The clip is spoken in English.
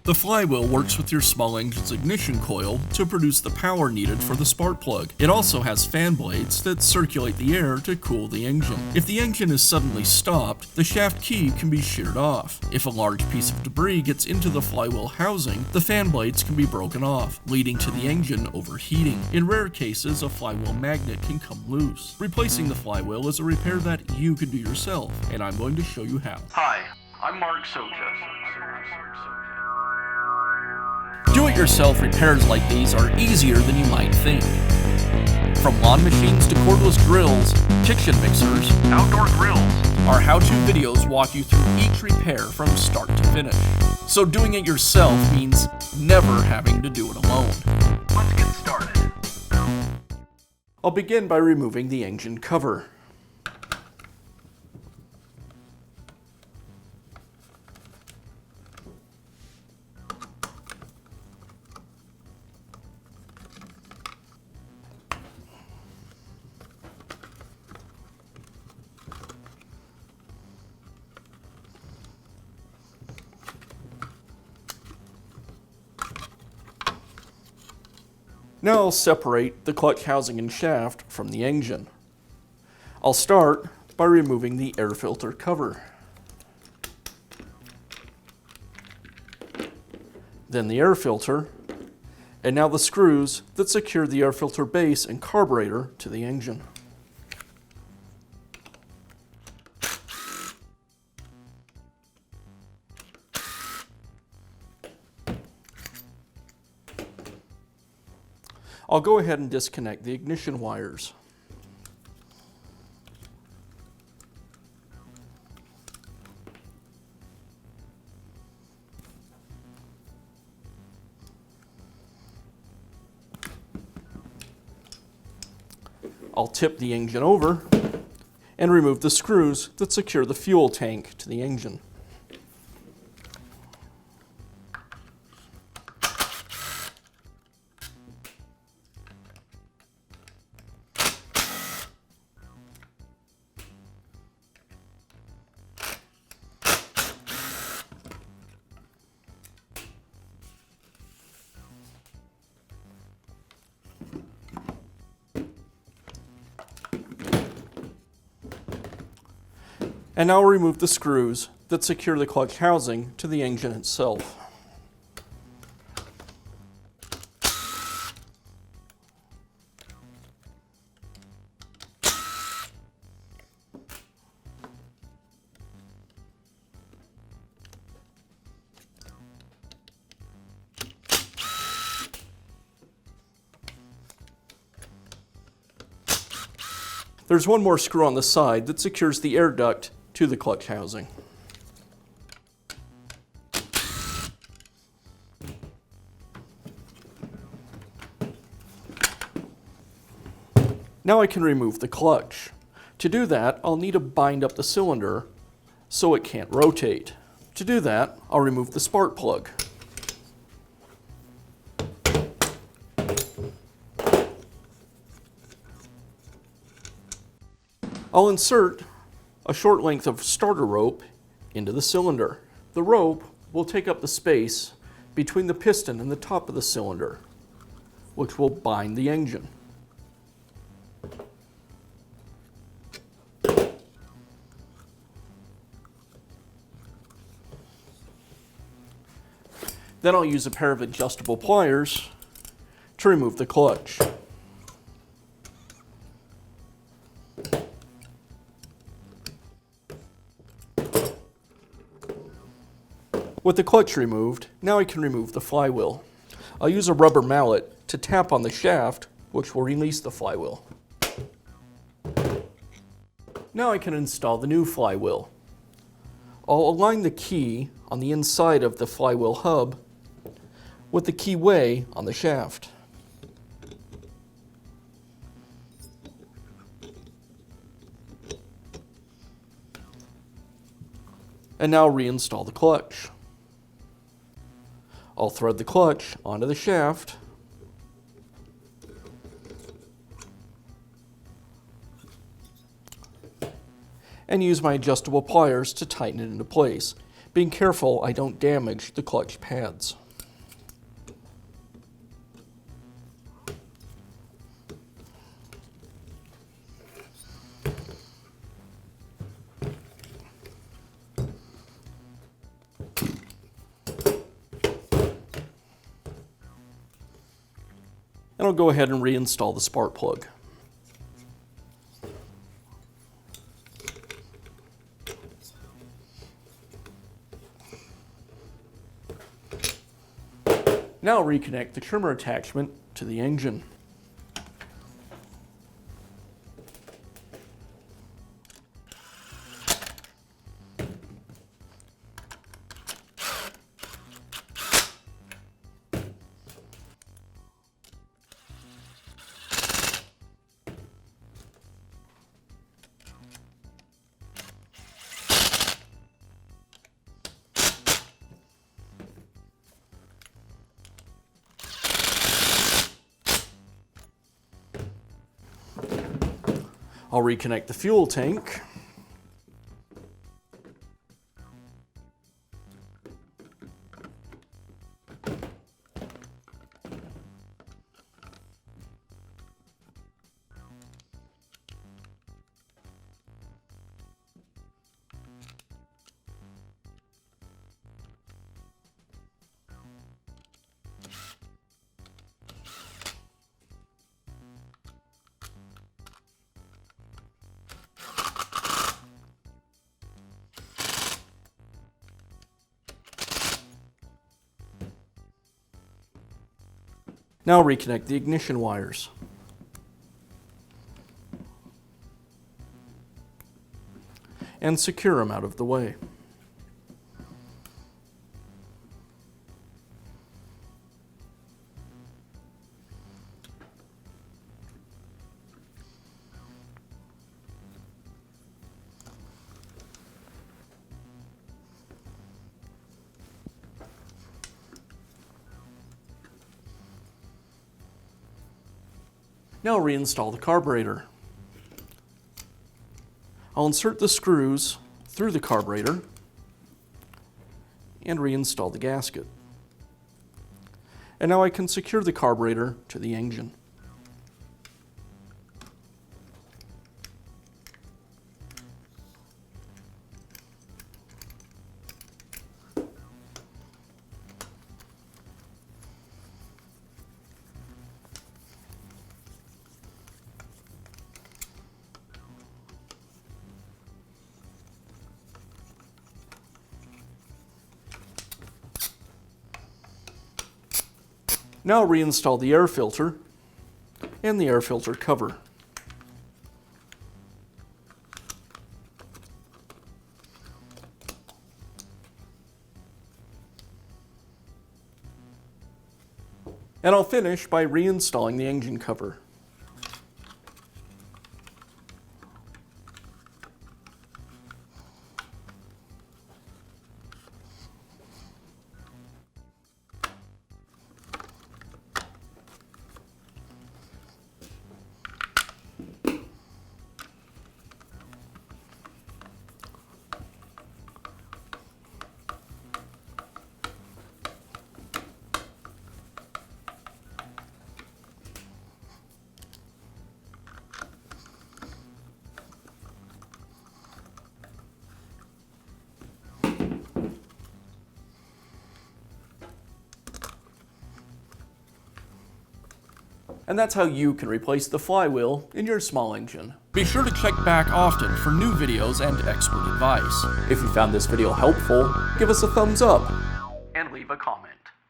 The flywheel works with your small engine's ignition coil to produce the power needed for the spark plug. It also has fan blades that circulate the air to cool the engine. If the engine is suddenly stopped, the shaft key can be sheared off. If a large piece of debris gets into the flywheel housing, the fan blades can be broken off, leading to the engine overheating. In rare cases, a flywheel magnet can come loose. Replacing the flywheel is a repair that you can do yourself, and I'm going to show you how. Hi, I'm Mark Socha. Do-it-yourself repairs like these are easier than you might think. From lawn machines to cordless drills, kitchen mixers, Outdoor grills. our how-to videos walk you through each repair from start to finish. So doing it yourself means never having to do it alone. Let's get started. I'll begin by removing the engine cover. Now I'll separate the clutch housing and shaft from the engine. I'll start by removing the air filter cover. Then the air filter, and now the screws that secure the air filter base and carburetor to the engine. I'll go ahead and disconnect the ignition wires. I'll tip the engine over and remove the screws that secure the fuel tank to the engine. And now remove the screws that secure the clutch housing to the engine itself. There's one more screw on the side that secures the air duct to the clutch housing. Now I can remove the clutch. To do that, I'll need to bind up the cylinder so it can't rotate. To do that, I'll remove the spark plug. I'll insert a short length of starter rope into the cylinder. The rope will take up the space between the piston and the top of the cylinder, which will bind the engine. Then I'll use a pair of adjustable pliers to remove the clutch. With the clutch removed, now I can remove the flywheel. I'll use a rubber mallet to tap on the shaft, which will release the flywheel. Now I can install the new flywheel. I'll align the key on the inside of the flywheel hub with the keyway on the shaft. And now reinstall the clutch. I'll thread the clutch onto the shaft and use my adjustable pliers to tighten it into place. being careful I don't damage the clutch pads. And I'll go ahead and reinstall the spark plug. Now reconnect the trimmer attachment to the engine. I'll reconnect the fuel tank. Now reconnect the ignition wires. And secure them out of the way. Now reinstall the carburetor. I'll insert the screws through the carburetor and reinstall the gasket. And now I can secure the carburetor to the engine. Now reinstall the air filter and the air filter cover. And I'll finish by reinstalling the engine cover. And that's how you can replace the flywheel in your small engine. Be sure to check back often for new videos and expert advice. If you found this video helpful, give us a thumbs up And leave a comment.